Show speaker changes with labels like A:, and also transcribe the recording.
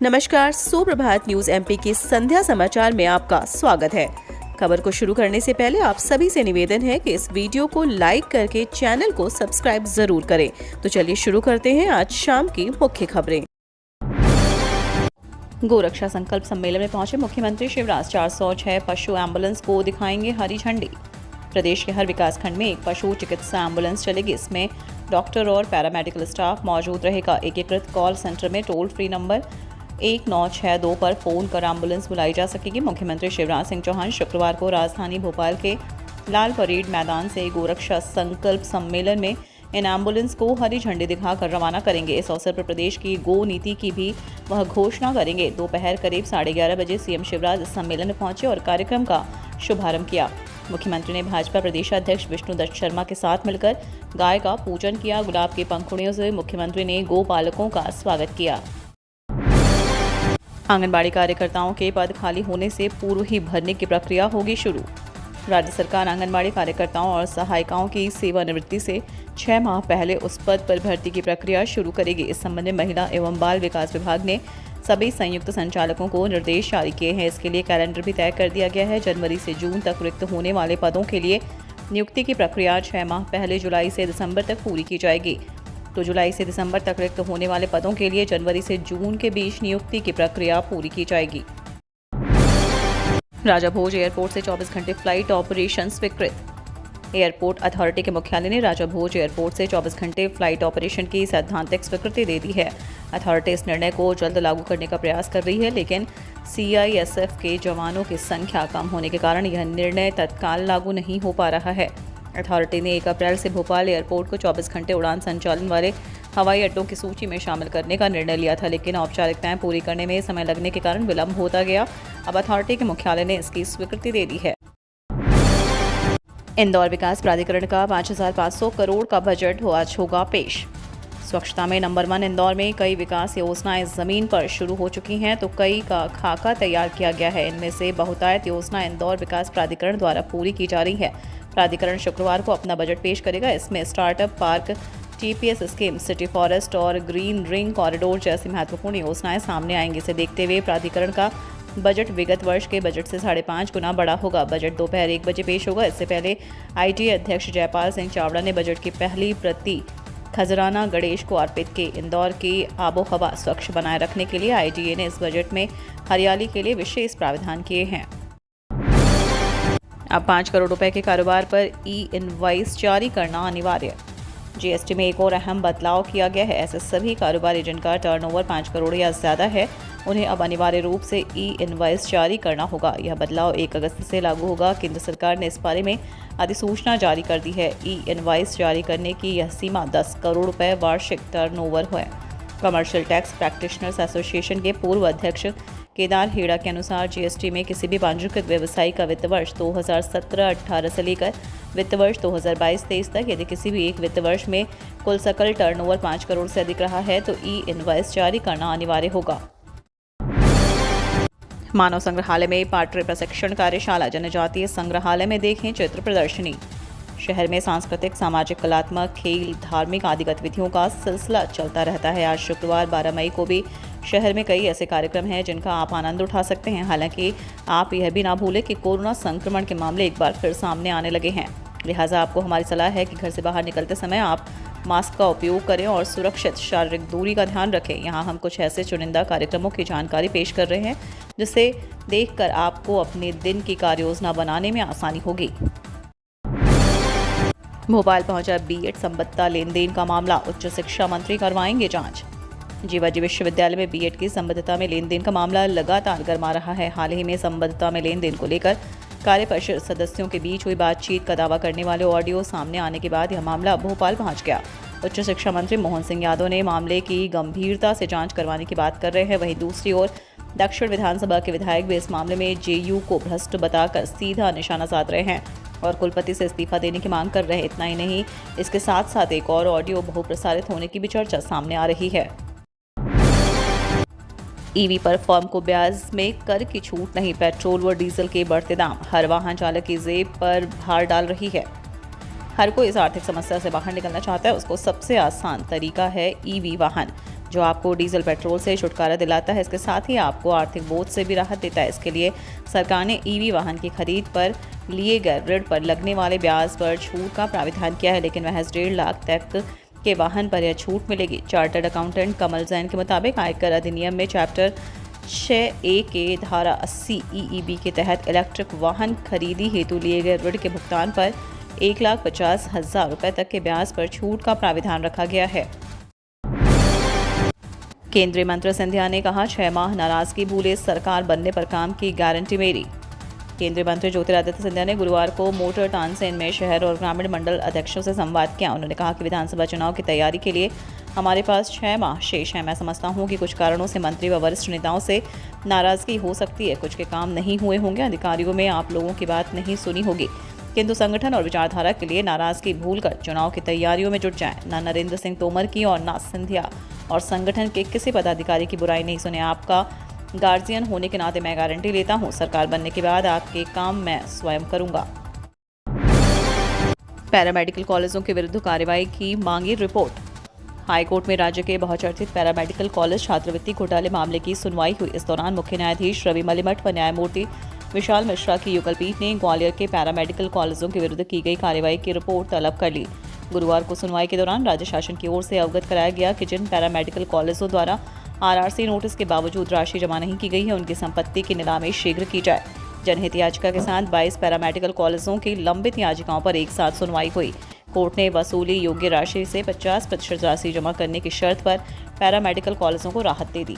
A: नमस्कार, सुप्रभात news MP के संध्या समाचार में आपका स्वागत है। खबर को शुरू करने से पहले आप सभी से निवेदन है कि इस वीडियो को लाइक करके चैनल को सब्सक्राइब जरूर करें। तो चलिए शुरू करते हैं आज शाम की मुख्य खबरें। गोरक्षा संकल्प सम्मेलन में पहुंचे मुख्यमंत्री शिवराज 406 पशु एम्बुलेंस को दिखाएंगे हरी झंडी। प्रदेश के हर विकास खंड में एक पशु चिकित्सा एम्बुलेंस चलेगी। इसमें डॉक्टर और पैरामेडिकल स्टाफ मौजूद रहेगा। एकीकृत कॉल सेंटर में टोल फ्री नंबर 1962 पर फोन कर एम्बुलेंस बुलाई जा सकेगी। मुख्यमंत्री शिवराज सिंह चौहान शुक्रवार को राजधानी भोपाल के लाल परेड मैदान से गोरक्षा संकल्प सम्मेलन में इन एम्बुलेंस को हरी झंडी दिखाकर रवाना करेंगे। इस अवसर पर प्रदेश की गो नीति की भी वह घोषणा करेंगे। दोपहर करीब 11:30 बजे सीएम शिवराज इस सम्मेलन में पहुंचे और कार्यक्रम का शुभारंभ किया। मुख्यमंत्री ने भाजपा प्रदेशाध्यक्ष विष्णुदत्त शर्मा के साथ मिलकर गाय का पूजन किया। गुलाब की पंखुड़ियों से मुख्यमंत्री ने गो पालकों का स्वागत किया। आंगनबाड़ी कार्यकर्ताओं के पद खाली होने से पूर्व ही भरने की प्रक्रिया होगी शुरू। राज्य सरकार आंगनबाड़ी कार्यकर्ताओं और सहायिकाओं की सेवानिवृत्ति से 6 माह पहले उस पद पर भर्ती की प्रक्रिया शुरू करेगी। इस संबंध में महिला एवं बाल विकास विभाग ने सभी संयुक्त संचालकों को निर्देश जारी किए हैं। इसके लिए कैलेंडर भी तय कर दिया गया है। जनवरी से जून तक रिक्त होने वाले पदों के लिए नियुक्ति की प्रक्रिया 6 माह पहले जुलाई से दिसंबर तक पूरी की जाएगी। तो जुलाई से दिसंबर तक रिक्त होने वाले पदों के लिए जनवरी से जून के बीच नियुक्ति की प्रक्रिया पूरी की जाएगी। राजा भोज एयरपोर्ट से 24 घंटे फ्लाइट ऑपरेशन स्वीकृत। एयरपोर्ट अथॉरिटी के मुख्यालय ने राजा भोज एयरपोर्ट से 24 घंटे फ्लाइट ऑपरेशन की सैद्धांतिक स्वीकृति दे दी है। अथॉरिटी इस निर्णय को जल्द लागू करने का प्रयास कर रही है, लेकिन सीआईएसएफ के जवानों की संख्या कम होने के कारण यह निर्णय तत्काल लागू नहीं हो पा रहा है। अथॉरिटी ने 1 अप्रैल से भोपाल एयरपोर्ट को 24 घंटे उड़ान संचालन वाले हवाई अड्डों की सूची में शामिल करने का निर्णय लिया था, लेकिन औपचारिकताएं पूरी करने में समय लगने के कारण विलंब होता गया। अब अथॉरिटी के मुख्यालय ने इसकी स्वीकृति दे दी है। इंदौर विकास प्राधिकरण का 5,500 करोड़ का बजट आज होगा पेश। स्वच्छता में नंबर 1 इंदौर में कई विकास योजनाएं जमीन पर शुरू हो चुकी हैं, तो कई का खाका तैयार किया गया है। इनमें से बहुतायत योजना इंदौर विकास प्राधिकरण द्वारा पूरी की जा रही है। प्राधिकरण शुक्रवार को अपना बजट पेश करेगा। इसमें startup park, TPS scheme, city forest और ग्रीन रिंग कॉरिडोर जैसी महत्वपूर्ण योजनाएं सामने आएंगी। इसे देखते हुए प्राधिकरण का बजट विगत वर्ष के बजट से 5.5 गुना बड़ा होगा। बजट दोपहर 1 बजे पेश होगा। इससे पहले आईटीए अध्यक्ष जयपाल सिंह चावड़ा ने बजट की पहली प्रति खजराना गणेश को अर्पित की। इंदौर की आबोहवा स्वच्छ बनाए रखने के लिए आईटीए ने इस बजट में हरियाली के लिए विशेष प्रावधान किए हैं। अब 5 करोड़ रुपए के कारोबार पर ई इनवॉइस जारी करना अनिवार्य। जीएसटी में एक और अहम बदलाव किया गया है। ऐसे सभी कारोबारी जिनका टर्नओवर 5 करोड़ या ज़्यादा है, उन्हें अब अनिवार्य रूप से ई इनवॉइस जारी करना होगा। यह बदलाव 1 अगस्त से लागू होगा। केंद्र सरकार ने इस बारे में अधिसूचना जारी कर दी है। ई इनवॉइस जारी करने की यह सीमा 10 करोड़ रुपए वार्षिक टर्नओवर है। कमर्शियल टैक्स प्रैक्टिशनर्स एसोसिएशन के पूर्व अध्यक्ष केदार हेड़ा के अनुसार जीएसटी में किसी भी पंजीकृत व्यवसायी का वित्त वर्ष 2017-18 से लेकर वित्त वर्ष 2022-23 तक यदि किसी भी एक वित्त वर्ष में कुल सकल टर्नओवर 5 करोड़ से अधिक रहा है तो ई इनवॉइस जारी करना अनिवार्य होगा। मानव संग्रहालय में पाट्रे प्रशिक्षण कार्यशाला। जनजातीय संग्रहालय में देखें चित्र प्रदर्शनी। शहर में सांस्कृतिक, सामाजिक, कलात्मक, खेल, धार्मिक आदि गतिविधियों का सिलसिला चलता रहता है। आज शुक्रवार 12 मई को भी शहर में कई ऐसे कार्यक्रम हैं जिनका आप आनंद उठा सकते हैं। हालांकि आप यह भी ना भूलें कि कोरोना संक्रमण के मामले एक बार फिर सामने आने लगे हैं। लिहाजा आपको हमारी सलाह है कि घर से बाहर निकलते समय आप मास्क का उपयोग करें और सुरक्षित शारीरिक दूरी का ध्यान रखें। यहाँ हम कुछ ऐसे चुनिंदा कार्यक्रमों की जानकारी पेश कर रहे हैं जिसे देखकर आपको अपने दिन की कार्ययोजना बनाने में आसानी होगी। भोपाल पहुंचा बीएड संबद्धता लेन देन का मामला। उच्च शिक्षा मंत्री करवाएंगे जांच। जीवाजी विश्वविद्यालय में बीएड की संबद्धता में लेन देन का मामला लगातार गरमा रहा है। हाल ही में संबद्धता में लेन देन को लेकर कार्य परिषद सदस्यों के बीच हुई बातचीत का दावा करने वाले ऑडियो सामने आने के बाद यह मामला भोपाल पहुंच गया। उच्च शिक्षा मंत्री मोहन सिंह यादव ने मामले की गंभीरता से जांच करवाने की बात कर रहे हैं। वहीं दूसरी ओर दक्षिण विधानसभा के विधायक भी इस मामले में जेयू को भ्रष्ट बताकर सीधा निशाना साध रहे हैं और कुलपति से इस्तीफा देने की मांग कर रहे हैं। इतना ही नहीं, इसके साथ साथ एक और ऑडियो बहुप्रसारित होने की भी चर्चा सामने आ रही है। ईवी पर फर्म को ब्याज में कर की छूट नहीं। पेट्रोल व डीजल के बढ़ते दाम हर वाहन चालक की जेब पर भार डाल रही है। हर कोई इस आर्थिक समस्या से बाहर निकलना चाहता है। उसको सबसे आसान तरीका है ईवी वाहन। जो आपको डीजल पेट्रोल से छुटकारा दिलाता है। इसके साथ ही आपको आर्थिक बोझ से भी राहत देता है। इसके लिए सरकार ने ईवी वाहन की खरीद पर लिए गए ऋण पर लगने वाले ब्याज पर छूट का प्रावधान किया है, लेकिन महज 1.5 लाख तक के वाहन पर यह छूट मिलेगी। चार्टर्ड अकाउंटेंट कमल जैन के मुताबिक आयकर अधिनियम में चैप्टर 6A के धारा 80 EEB के तहत इलेक्ट्रिक वाहन खरीदी हेतु लिए गए ऋण के भुगतान पर 1,50,000 रुपये तक के ब्याज पर छूट का प्रावधान रखा गया है। केंद्रीय मंत्री सिंधिया ने कहा, 6 माह नाराजगी भूले, सरकार बनने पर काम की गारंटी मेरी। केंद्रीय मंत्री ज्योतिरादित्य सिंधिया ने गुरुवार को मोटर तानसेन में शहर और ग्रामीण मंडल अध्यक्षों से संवाद किया। उन्होंने कहा कि विधानसभा चुनाव की तैयारी के लिए हमारे पास 6 माह शेष हैं। मैं समझता हूं कि कुछ कारणों से मंत्री व वरिष्ठ नेताओं से नाराजगी हो सकती है, कुछ के काम नहीं हुए होंगे, अधिकारियों में आप लोगों की बात नहीं सुनी होगी, किंतु संगठन और विचारधारा के लिए नाराजगी भूलकर चुनाव की तैयारियों में जुट जाएं। ना नरेंद्र सिंह तोमर की और ना सिंधिया और संगठन के किसी पदाधिकारी की बुराई नहीं सुने। आपका गार्जियन होने के नाते मैं गारंटी लेता हूं, सरकार बनने के बाद आपके काम मैं स्वयं करूंगा। पैरामेडिकल कॉलेजों के विरुद्ध कार्रवाई की मांगी रिपोर्ट। हाईकोर्ट में राज्य के बहुचर्चित पैरामेडिकल कॉलेज छात्रवृत्ति घोटाले मामले की सुनवाई हुई। इस दौरान मुख्य न्यायाधीश रवि मलिमठ व न्यायमूर्ति विशाल मिश्रा की युगल पीठ ने ग्वालियर के पैरामेडिकल कॉलेजों के विरुद्ध की गई कार्रवाई की रिपोर्ट तलब कर ली। गुरुवार को सुनवाई के दौरान राज्य शासन की ओर से अवगत कराया गया कि जिन पैरामेडिकल कॉलेजों द्वारा RRC नोटिस के बावजूद राशि जमा नहीं की गई है, उनकी संपत्ति की नीलामी शीघ्र की जाए। जनहित याचिका के साथ 22 पैरामेडिकल कॉलेजों की लंबित याचिकाओं पर एक साथ सुनवाई हुई। कोर्ट ने वसूली योग्य राशि से 50% राशि जमा करने की शर्त पर पैरामेडिकल कॉलेजों को राहत दे दी।